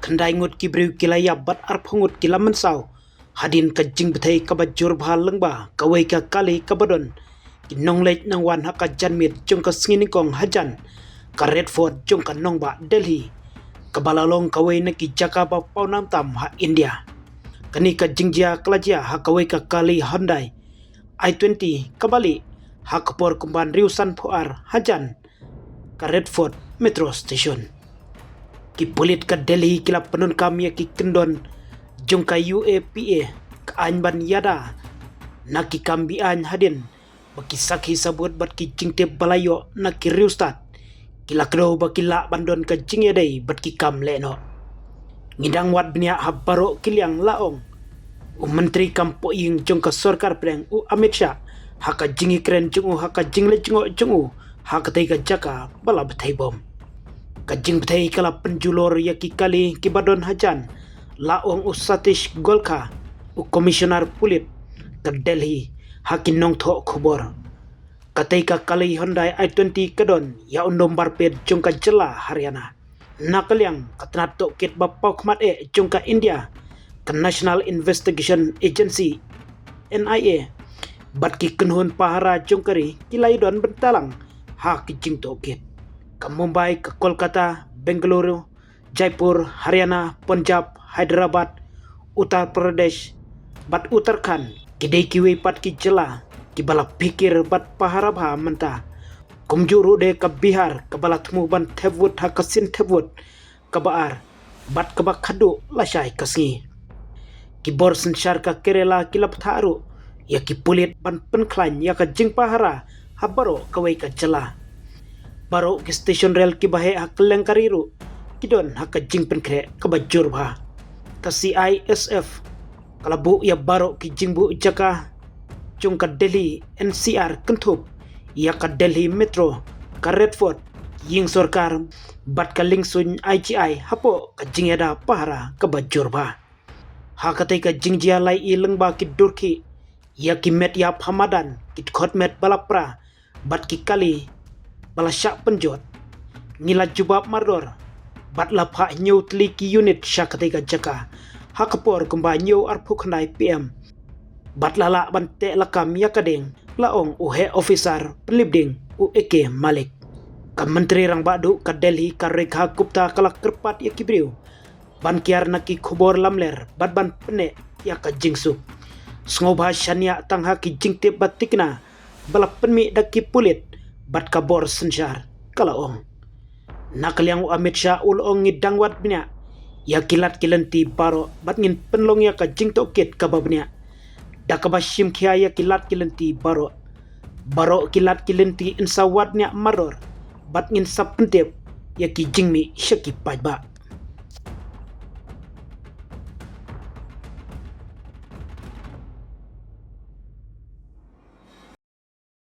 Kendai ngut kibriu kilaya bat arpungut kilaman sau. Hadin ka jing betai ka bajur bahal lengba kawai ka kali ka badon. Kinong lej nang wan haka janmit jung ka singini kong hajan. Ka Redford jung ka nongba Delhi. Ka balalong kawai na ki Jakaba paunam tam ha India. Kani ka jingjia kelajia ha kawai ka kali Hyundai. I-20 kabali ha kapor kumban riusan puar hajan. Ka Redford Metro Station. Ki pulit ka Delhi kila penun kami ki kendon jung ka UAPA ka anban yada na ki kambian hadin baki sakhi sabut bat ki jingte balayo na ki riustat kila kdo baki la bandon ka jingye dai bat ki kam le no ngidang wat bnia habaro kiliang laong menteri kampo ing jung ka sarkar preng Amit Shah haka jingi kren jungu haka jingle jungu haka tai ka jaka bala betai bom kajing betai kala penjulur yaki kali kibadon hajan laong Satish Golkha komisioner pulit ke Delhi hakin nong tho khobor katai ka kali Hyundai I-20 kadon ya undom barpet jungka jela Haryana nakaliang katnat to kit bapau khmat jungka India ke National Investigation Agency NIA bat ki kenhun pahara jungkari kilai don bentalang ha ki jing to kit ke Mumbai, ke Kolkata, Bengaluru, Jaipur, Haryana, Punjab, Hyderabad, Uttar Pradesh, bat Uttarakhand, kidai kiwi pat ki jela, ki bala pikir bat paharabha menta, kumjuru de ke Bihar, ke bala temu ban Thevwood ha kasin Thevwood, ke Baar, bat ke Khadu lasai kasngi. Ki bor sensyar ke Kerala kilap tharu, ya ki pulit ban penklan ya ke jing pahara, habaro kawai ke jela. Baru ke stesen rel ki bahe hak keleng kariru kidon hak jing penkre ke bajur bah ke CISF kalabu ya baru ki jingbu jaka jung ke Delhi NCR kentup ya ke Delhi Metro ke Redford ying sorkar bat ke lingsun IGI hapo ke jing ada pahara ke bajur bah hak ke jingjia lai i lengba ki Durki ya ki met ya Hamadan ki khot met balapra bat ki kali bala syak penjot ngila jubab mardor bat lapha nyu tliki unit syak ketika jaka hakapor kumba nyu arpu khnai PM bat lala bante lakam yakadeng laong uhe officer penlibding Eke Malik ka menteri rang badu ka Delhi ka Rekha Gupta kalak kerpat ya kibriu ban kiar naki khobor lamler bat ban pene ya ka jingsu sngoba shania tangha ki jingte batikna bala penmi daki pulit bat kabor sensyar kalaong nakaliang Amit Shah ulong ngidang wat bnya ya kilat kilenti baro bat ngin penlong ya ka jingto kit ka babnya dakabashim khia ya kilat kilenti baro kilat kilenti insawatnya maror bat ngin sapentep ya ki jingmi syaki pajba